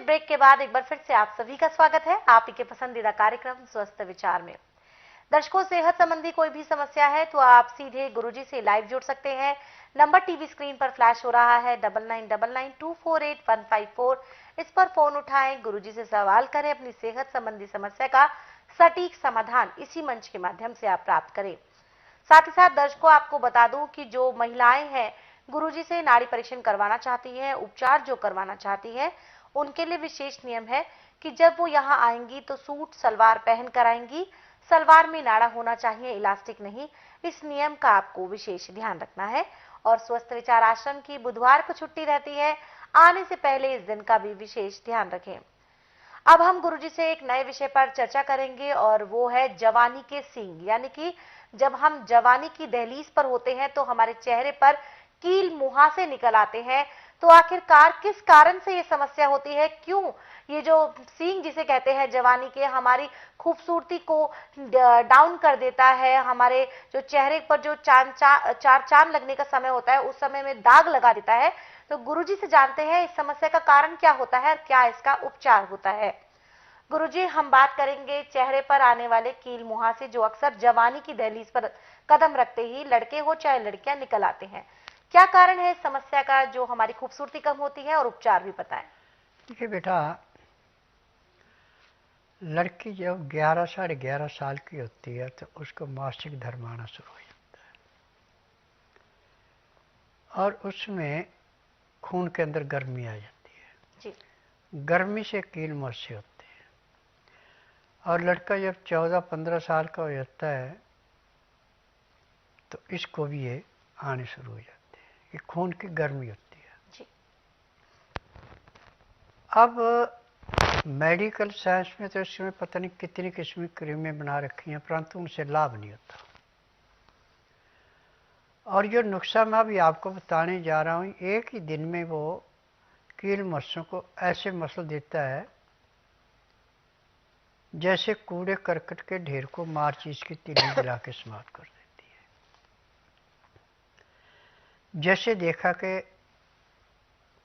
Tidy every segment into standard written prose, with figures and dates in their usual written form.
Break के बाद एक बार फिर से आप सभी का स्वागत है आप ही के पसंदीदा कार्यक्रम स्वस्थ विचार में। दर्शकों, सेहत संबंधी कोई भी समस्या है तो आप सीधे गुरुजी से लाइव जुड़ सकते हैं। नंबर टीवी स्क्रीन पर फ्लैश हो रहा है 9999248154। इस पर फोन उठाएं, गुरुजी से सवाल करें, अपनी सेहत संबंधी समस्या का सटीक समाधान इसी मंच के माध्यम से आप प्राप्त करें। साथ ही साथ दर्शकों, आपको बता दूं कि जो महिलाएं हैं गुरुजी से नाड़ी परीक्षण करवाना चाहती हैं, उपचार जो करवाना चाहती हैं, उनके लिए विशेष नियम है कि जब वो यहाँ आएंगी तो सूट सलवार पहन कर आएंगी। सलवार में नाड़ा होना चाहिए, इलास्टिक नहीं। इस नियम का आपको विशेष ध्यान रखना है। और स्वस्थ विचार आश्रम की बुधवार को छुट्टी रहती है, आने से पहले इस दिन का भी विशेष ध्यान रखें। अब हम गुरुजी से एक नए विषय पर चर्चा करेंगे और वो है जवानी के सींग। यानी कि जब हम जवानी की दहलीज पर होते हैं तो हमारे चेहरे पर कील मुहासे निकल आते हैं। तो आखिरकार किस कारण से ये समस्या होती है, क्यों ये जो सींग जिसे कहते हैं जवानी के, हमारी खूबसूरती को डाउन कर देता है, हमारे जो चेहरे पर जो चार चांद लगने का समय होता है उस समय में दाग लगा देता है। तो गुरुजी से जानते हैं इस समस्या का कारण क्या होता है और क्या इसका उपचार होता है। गुरुजी, हम बात करेंगे चेहरे पर आने वाले कील मुहासे जो अक्सर जवानी की दहलीज पर कदम रखते ही लड़के हो चाहे लड़कियां निकल आते हैं। क्या कारण है इस समस्या का जो हमारी खूबसूरती कम होती है, और उपचार भी बताएं। देखिए बेटा, लड़की जब 11 साढ़े 11 साल की होती है तो उसको मासिक धर्म आना शुरू हो जाता है और उसमें खून के अंदर गर्मी आ जाती है जी। गर्मी से कील मुहासे होते हैं। और लड़का जब 14-15 साल का हो जाता है तो इसको भी ये आने शुरू हो जाते हैं। ये खून की गर्मी होती है जी। अब मेडिकल साइंस में तो इसमें पता नहीं कितनी किस्म की क्रीमें बना रखी हैं, परंतु उनसे लाभ नहीं होता। और जो नुस्खा मैं अभी आपको बताने जा रहा हूँ, एक ही दिन में वो कील मुहासों को ऐसे मसल देता है जैसे कूड़े करकट के ढेर को माचिस की तीली जला के समाप्त कर देती है। जैसे देखा कि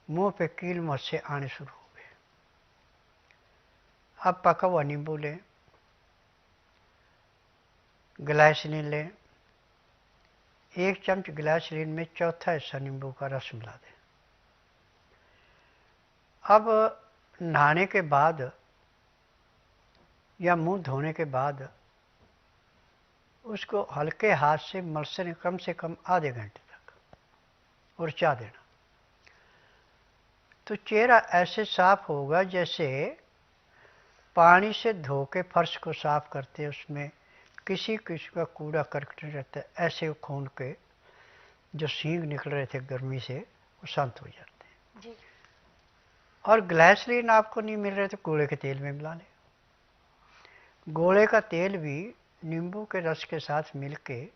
मुंह पे कील मुहासे आने शुरू हो गए। अब पका हुआ नींबू लें, ग्लाइसरीन लें, 1 चम्मच ग्लाइसरीन में चौथा हिस्सा नींबू का रस मिला दें। अब नहाने के बाद या मुंह धोने के बाद उसको हल्के हाथ से मलसने कम से कम आधे घंटे तक उड़चा देना। तो चेहरा ऐसे साफ होगा जैसे पानी से धो के फर्श को साफ करते, उसमें किसी किस्म का कूड़ा करकट नहीं रहता। ऐसे खून के जो सींग निकल रहे थे गर्मी से वो शांत हो जाते हैं जी। और ग्लाइसरीन आपको नहीं मिल रहे तो गोले के तेल में मिला लें। गोले का तेल भी नींबू के रस के साथ मिलके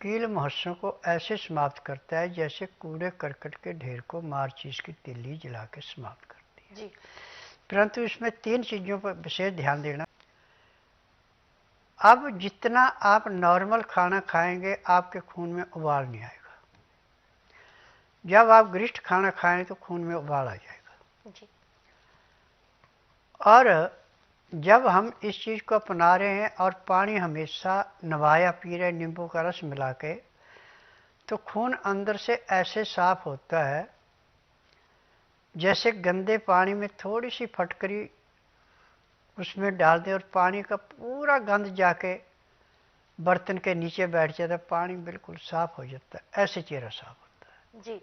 कील मुहासों को ऐसे समाप्त करता है जैसे कूड़े करकट के ढेर को माचिस की तीली जला के समाप्त करती है। जी। परंतु इसमें 3 चीज़ों पर विशेष ध्यान देना। अब जितना आप नॉर्मल खाना खाएंगे आपके खून में उबाल नहीं आएगा। जब आप गरिष्ठ खाना खाएं तो खून में उबाल आ जाएगा। जी। और जब हम इस चीज़ को अपना रहे हैं और पानी हमेशा नवाया पी रहे नींबू का रस मिला के, तो खून अंदर से ऐसे साफ होता है जैसे गंदे पानी में थोड़ी सी फटकरी उसमें डाल दें और पानी का पूरा गंद जाके बर्तन के नीचे बैठ जाता है, पानी बिल्कुल साफ हो जाता है। ऐसे चेहरा साफ होता है। जी।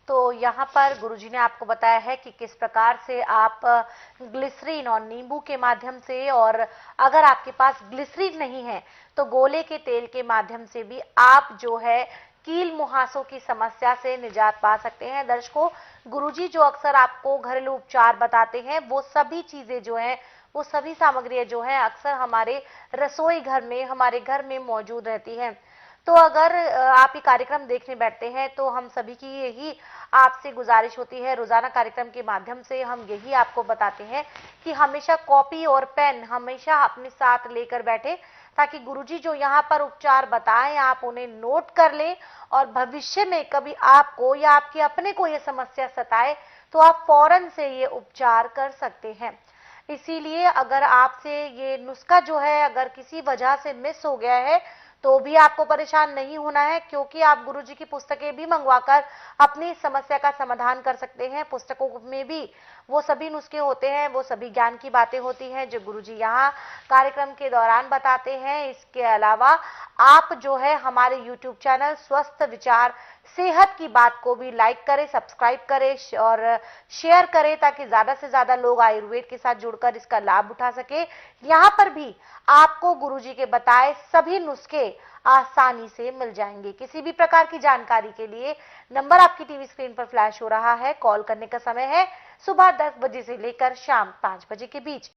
तो यहाँ पर गुरुजी ने आपको बताया है कि किस प्रकार से आप ग्लिसरीन और नींबू के माध्यम से, और अगर आपके पास ग्लिसरीन नहीं है तो गोले के तेल के माध्यम से भी आप जो है कील मुहासों की समस्या से निजात पा सकते हैं। दर्शकों, गुरुजी जो अक्सर आपको घरेलू उपचार बताते हैं वो सभी चीजें जो है, वो सभी सामग्रियां जो है अक्सर हमारे रसोई घर में, हमारे घर में मौजूद रहती हैं। तो अगर आप ये कार्यक्रम देखने बैठते हैं तो हम सभी की यही आपसे गुजारिश होती है, रोजाना कार्यक्रम के माध्यम से हम यही आपको बताते हैं कि हमेशा कॉपी और पेन हमेशा अपने साथ लेकर बैठे, ताकि गुरुजी जो यहाँ पर उपचार बताएं आप उन्हें नोट कर लें और भविष्य में कभी आपको या आपके अपने को ये समस्या सताए तो आप फौरन से ये उपचार कर सकते हैं। इसीलिए अगर आपसे ये नुस्खा जो है अगर किसी वजह से मिस हो गया है तो भी आपको परेशान नहीं होना है, क्योंकि आप गुरुजी की पुस्तकें भी मंगवाकर अपनी समस्या का समाधान कर सकते हैं। पुस्तकों में भी वो सभी नुस्खे होते हैं, वो सभी ज्ञान की बातें होती हैं जो गुरुजी यहाँ कार्यक्रम के दौरान बताते हैं। इसके अलावा आप जो है हमारे YouTube चैनल स्वस्थ विचार सेहत की बात को भी लाइक करें, सब्सक्राइब करें और शेयर करें ताकि ज्यादा से ज्यादा लोग आयुर्वेद के साथ जुड़कर इसका लाभ उठा सके। यहाँ पर भी आपको गुरुजी के बताए सभी नुस्खे आसानी से मिल जाएंगे। किसी भी प्रकार की जानकारी के लिए नंबर आपकी टीवी स्क्रीन पर फ्लैश हो रहा है। कॉल करने का समय है सुबह 10 बजे से लेकर शाम 5 बजे के बीच।